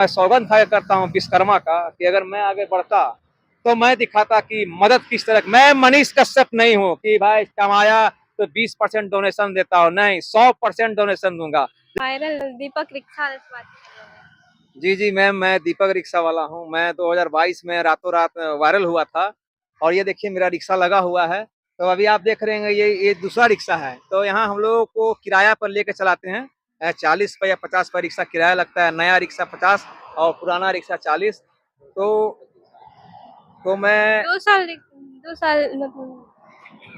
मैं सौगंध खा के करता हूँ विश्वकर्मा का कि अगर मैं आगे बढ़ता तो मैं दिखाता कि मदद किस तरह। मैं मनीष कश्यप नहीं हूँ कि भाई कमाया तो 20% डोनेशन देता हूँ, नहीं 100% डोनेशन दूंगा। वायरल दीपक रिक्शा वाले से बात कर रहे हैं। जी जी मैम, मैं दीपक रिक्शा वाला हूँ। मैं 2022 में रातों रात वायरल हुआ था और ये देखिए मेरा रिक्शा लगा हुआ है। तो अभी आप देख रहे हैं ये दूसरा रिक्शा है। तो यहाँ हम लोगों को किराया पर लेके चलाते हैं। 40 पे या 50 पे रिक्शा किराया लगता है। नया रिक्शा 50 और पुराना रिक्शा 40। तो मैं 2 साल मतलब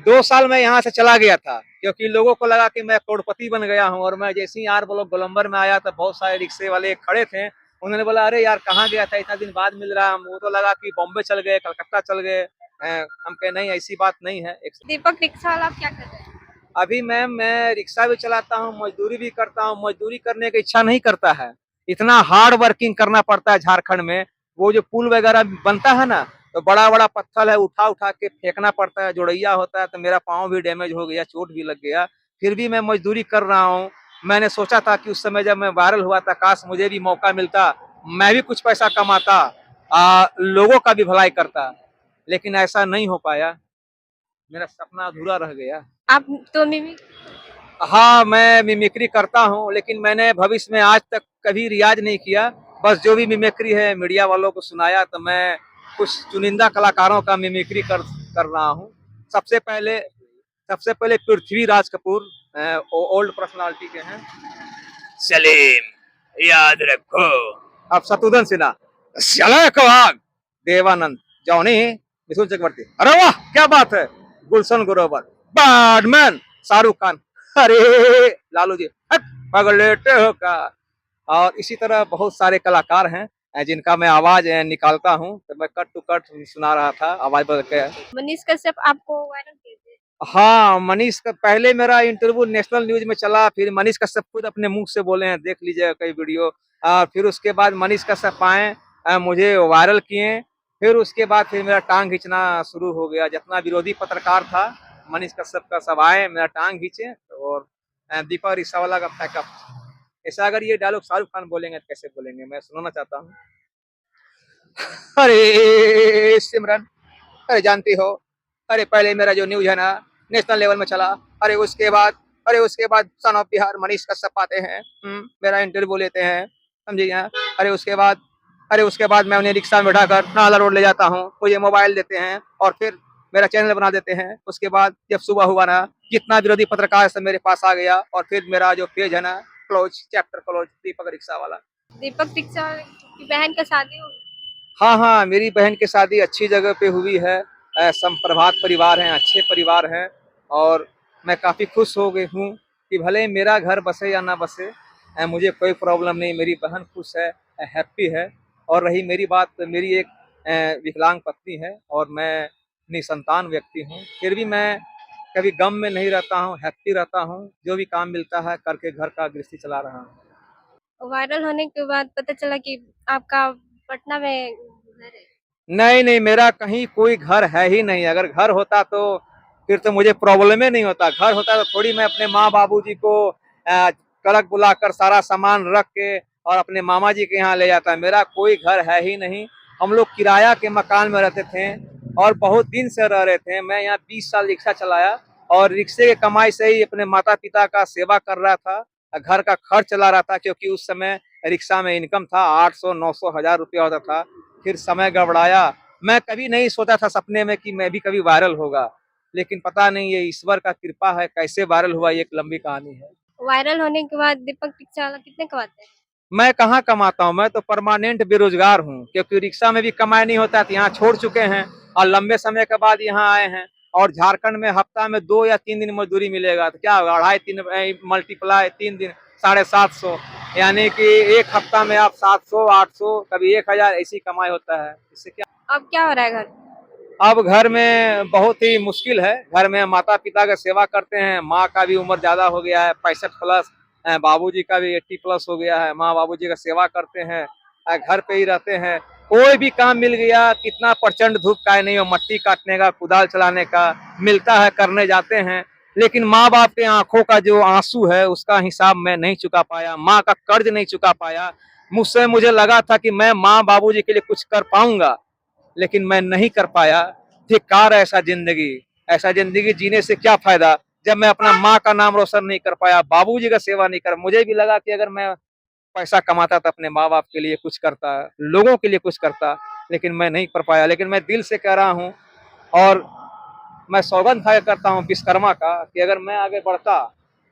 2 साल में यहाँ से चला गया था क्योंकि लोगों को लगा कि मैं करोड़पति बन गया हूँ। और मैं जैसे ही यार बोलो गोलंबर में आया तो बहुत सारे रिक्शे वाले खड़े थे। उन्होंने बोला अरे यार कहाँ गया था, इतना दिन बाद मिल रहा है। वो तो लगा कि बॉम्बे चल गए, कलकत्ता चल गए। हम कहे नहीं, ऐसी बात नहीं है। दीपक रिक्शा वाला आप क्या कर रहे हैं? अभी मैम मैं रिक्शा भी चलाता हूँ, मजदूरी भी करता हूँ। मजदूरी करने की इच्छा नहीं करता है, इतना हार्ड वर्किंग करना पड़ता है झारखंड में। वो जो पुल वगैरह बनता है ना, तो बड़ा बड़ा पत्थर है, उठा उठा के फेंकना पड़ता है। जोड़ैया होता है तो मेरा पाँव भी डैमेज हो गया, चोट भी लग गया। फिर भी मैं मजदूरी कर रहा हूँ। मैंने सोचा था कि उस समय जब मैं वायरल हुआ था, काश मुझे भी मौका मिलता, मैं भी कुछ पैसा कमाता, लोगों का भी भलाई करता। लेकिन ऐसा नहीं हो पाया, मेरा सपना अधूरा रह गया। आप तो मिमिक हाँ, मैं मिमिक्री करता हूँ, लेकिन मैंने भविष्य में आज तक कभी रियाज नहीं किया। बस जो भी मिमिक्री है मीडिया वालों को सुनाया, तो मैं कुछ चुनिंदा कलाकारों का मिमिक्री कर रहा हूँ। सबसे पहले सबसे पहले पृथ्वीराज कपूर, ओल्ड पर्सनालिटी के हैं। सलीम, याद रखो। अब शत्रुघ्न सिन्हा, चले कवाग। देवानंद, जॉनी, मिथुन चक्रवर्ती, अरे वाह क्या बात है। गुलशन ग्रोवर, बैडमैन, शाहरुख खान, अरे लालू जी, हट पगलेटे हो का। और इसी तरह बहुत सारे कलाकार हैं जिनका मैं आवाज निकालता हूँ। तो मैं कट टू कट सुना रहा था, आवाज बदल के। मनीष कश्यप आपको वायरल किए थे। हाँ, मनीष का पहले मेरा इंटरव्यू नेशनल न्यूज में चला, फिर मनीष कश्यप खुद अपने मुंह से बोले हैं, देख लीजिए कई वीडियो। फिर उसके बाद मनीष कश्यप आए, मुझे वायरल किए। फिर उसके बाद फिर मेरा टांग खींचना शुरू हो गया। जितना विरोधी पत्रकार था मनीष कश्यप का, सब आए मेरा टांग खींचे। और दीपक रिसावाला का पैकअप। ऐसा अगर ये डायलॉग शाहरुख खान बोलेंगे तो कैसे बोलेंगे, मैं सुनाना चाहता हूँ। अरे सिमरन, अरे जानती हो, अरे पहले मेरा जो न्यूज है ना नेशनल लेवल में चला। अरे उसके बाद सन ऑफ बिहार मनीष कश्यप आते हैं, मेरा इंटरव्यू लेते हैं, समझिए ना। अरे उसके बाद मैं उन्हें रिक्शा में बैठाकर नाला रोड ले जाता हूँ, मुझे मोबाइल देते हैं और फिर मेरा चैनल बना देते हैं। उसके बाद जब सुबह हुआ ना, जितना विरोधी पत्रकार सब मेरे पास आ गया और फिर मेरा जो पेज है ना, क्लोज, चैप्टर क्लोज, दीपक रिक्शा वाला। दीपक रिक्शा वाले की बहन का शादी हो गई। हाँ हाँ, मेरी बहन की शादी अच्छी जगह पे हुई है। संप्रभात परिवार हैं, अच्छे परिवार हैं। और मैं काफ़ी खुश हो गई हूँ कि भले मेरा घर बसे या ना बसे, मुझे कोई प्रॉब्लम नहीं। मेरी बहन खुश है, हैप्पी है। और रही मेरी बात, मेरी एक विकलांग पत्नी है और मैं निसंतान व्यक्ति हूँ। फिर भी मैं कभी गम में नहीं रहता हूँ, हैप्पी रहता हूँ। जो भी काम मिलता है करके घर का गृहस्थी चला रहा हूँ। वायरल होने के बाद पता चला कि आपका पटना में घर है। नहीं नहीं, मेरा कहीं कोई घर है ही नहीं। अगर घर होता तो फिर तो मुझे प्रॉब्लम ही नहीं होता। घर होता तो थोड़ी मैं अपने माँ बाबूजी को कड़क बुलाकर सारा सामान रख के और अपने मामा जी के यहाँ ले जाता। मेरा कोई घर है ही नहीं। हम लोग किराया के मकान में रहते थे और बहुत दिन से रह रहे थे। मैं यहाँ 20 साल रिक्शा चलाया और रिक्शे के कमाई से ही अपने माता पिता का सेवा कर रहा था, घर का खर्च चला रहा था। क्योंकि उस समय रिक्शा में इनकम था 800 900 हजार रुपया होता था। फिर समय गड़बड़ाया। मैं कभी नहीं सोचा था सपने में कि मैं भी कभी वायरल होगा, लेकिन पता नहीं ये ईश्वर का कृपा है, कैसे वायरल हुआ ये एक लंबी कहानी है। वायरल होने के बाद दीपक रिक्शा वाला कितने कमाते हैं? मैं कहाँ कमाता हूँ, मैं तो परमानेंट बेरोजगार हूँ। क्योंकि रिक्शा में भी कमाई नहीं होता तो यहाँ छोड़ चुके हैं और लंबे समय के बाद यहाँ आए हैं। और झारखंड में हफ्ता में 2 या 3 दिन मजदूरी मिलेगा तो क्या होगा, 2.5 3 मल्टीप्लाई 3 दिन 750, यानी कि एक हफ्ता में आप 700 800 कभी 1000 ऐसी कमाई होता है। इससे क्या अब क्या हो रहा है घर? अब घर में बहुत ही मुश्किल है। घर में माता पिता का सेवा करते हैं। माँ का भी उम्र ज्यादा हो गया है, 65+। बाबूजी का भी 80+ हो गया है। माँ बाबूजी का सेवा करते हैं, घर पे ही रहते हैं। कोई भी काम मिल गया, कितना प्रचंड धूप का है नहीं हो, मट्टी काटने का, कुदाल चलाने का मिलता है, करने जाते हैं। लेकिन माँ बाप के आंखों का जो आंसू है उसका हिसाब मैं नहीं चुका पाया, माँ का कर्ज नहीं चुका पाया। मुझसे मुझे लगा था कि मैं माँ बाबूजी के लिए कुछ कर पाऊंगा, लेकिन मैं नहीं कर पाया। धिक्कार है ऐसा जिंदगी जीने से क्या फायदा जब मैं अपना माँ का नाम रोशन नहीं कर पाया, बाबूजी का सेवा नहीं कर। मुझे भी लगा कि अगर मैं पैसा कमाता तो अपने माँ बाप के लिए कुछ करता, लोगों के लिए कुछ करता, लेकिन मैं नहीं कर पाया। लेकिन मैं दिल से कह रहा हूँ और मैं सौगंध खा के करता हूँ विश्वकर्मा का कि अगर मैं आगे बढ़ता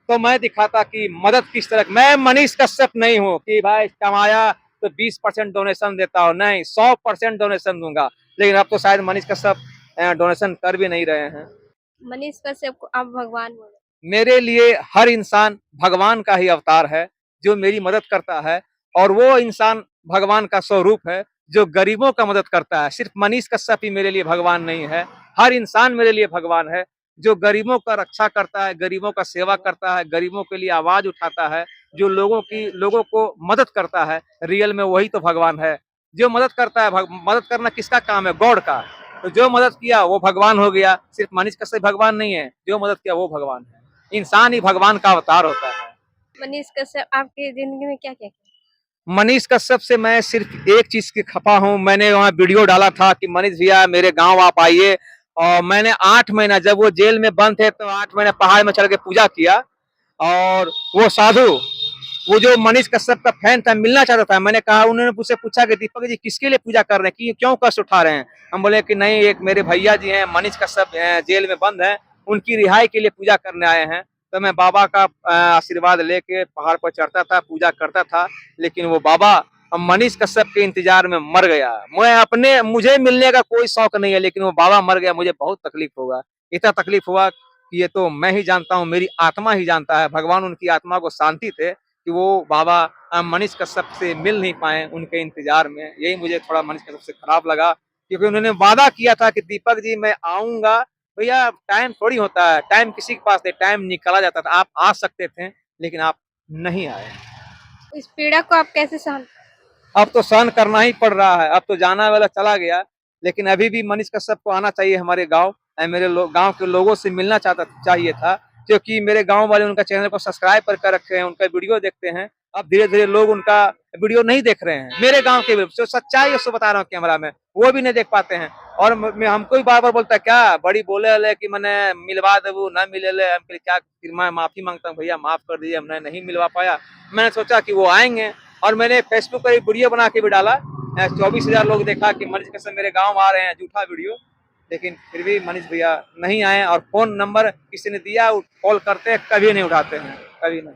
तो मैं दिखाता कि मदद किस तरह। मैं मनीष कश्यप नहीं हूँ कि भाई कमाया तो 20% डोनेशन देता हूँ, नहीं 100% डोनेशन दूंगा। लेकिन अब तो शायद मनीष कश्यप डोनेशन कर भी नहीं रहे हैं। मनीष कश्यप को आप भगवान बोले। मेरे लिए हर इंसान भगवान का ही अवतार है जो मेरी मदद करता है, और वो इंसान भगवान का स्वरूप है जो गरीबों का मदद करता है। सिर्फ मनीष कश्यप ही मेरे लिए भगवान नहीं है, हर इंसान मेरे लिए भगवान है जो गरीबों का रक्षा करता है, गरीबों का सेवा करता है, गरीबों के लिए आवाज उठाता है, जो लोगों को मदद करता है। रियल में वही तो भगवान है जो मदद करता है। मदद करना किसका काम है? गॉड का। तो जो मदद किया वो भगवान हो गया। सिर्फ मनीष कश्यप भगवान नहीं है, जो मदद किया वो भगवान है। इंसान ही भगवान का अवतार होता है। मनीष कश्यप आपकी जिंदगी में क्या क्या किया? मनीष कश्यप से मैं सिर्फ एक चीज की खफा हूँ। मैंने वहाँ वीडियो डाला था कि मनीष भैया मेरे गांव आप आइए, और मैंने 8 महीना, जब वो जेल में बंद थे तो 8 महीने पहाड़ में चढ़ के पूजा किया। और वो साधु, वो जो मनीष कश्यप का फैन था, मिलना चाहता था। मैंने कहा, उन्होंने मुझसे पूछा कि दीपक जी किसके लिए पूजा कर रहे हैं, कि क्यों कष्ट उठा रहे हैं? हम बोले कि नहीं, एक मेरे भैया जी हैं मनीष कश्यप जेल में बंद हैं, उनकी रिहाई के लिए पूजा करने आए हैं। तो मैं बाबा का आशीर्वाद लेके पहाड़ पर चढ़ता था, पूजा करता था। लेकिन वो बाबा अब मनीष कश्यप के इंतजार में मर गया। मुझे मिलने का कोई शौक नहीं है, लेकिन वो बाबा मर गया, मुझे बहुत तकलीफ होगा। इतना तकलीफ हुआ कि ये तो मैं ही जानता हूँ, मेरी आत्मा ही जानता है। भगवान उनकी आत्मा को शांति थे कि वो बाबा मनीष कश्यप से मिल नहीं पाए उनके इंतजार में। यही मुझे थोड़ा मनीष कश्यप से खराब लगा, क्योंकि उन्होंने वादा किया था कि दीपक जी मैं आऊंगा। भैया टाइम थोड़ी होता है, टाइम किसी के पास नहीं, टाइम निकाला जाता था। आप आ सकते थे लेकिन आप नहीं आए। इस पीड़ा को आप कैसे सहन? अब तो सहन करना ही पड़ रहा है। अब तो जाना वाला चला गया, लेकिन अभी भी मनीष कश्यप को आना चाहिए हमारे गांव। मेरे गांव के लोगों से मिलना चाहिए था, क्योंकि मेरे गांव वाले उनका चैनल को सब्सक्राइब कर रखे हैं, उनका वीडियो देखते हैं। अब धीरे धीरे लोग उनका वीडियो नहीं देख रहे हैं। मेरे गांव के जो सच्चाई है उसको बता रहा हूँ कैमरा में, वो भी नहीं देख पाते हैं। और हमको भी बार बार बोलता है क्या बड़ी बोले कि मैंने मिलवा देबू, ना मिले। हम क्या, फिर मैं माफी मांगता हूँ, भैया माफ कर दीजिए, हमने नहीं मिलवा पाया। मैंने सोचा कि वो आएंगे, और मैंने फेसबुक पर वीडियो बना के भी डाला। 24,000 लोग देखा कि मनीष कश्यप मेरे गांव आ रहे हैं, झूठा वीडियो। लेकिन फिर भी मनीष भैया नहीं आए, और फोन नंबर किसी ने दिया, कॉल करते हैं, कभी नहीं उठाते हैं, कभी नहीं।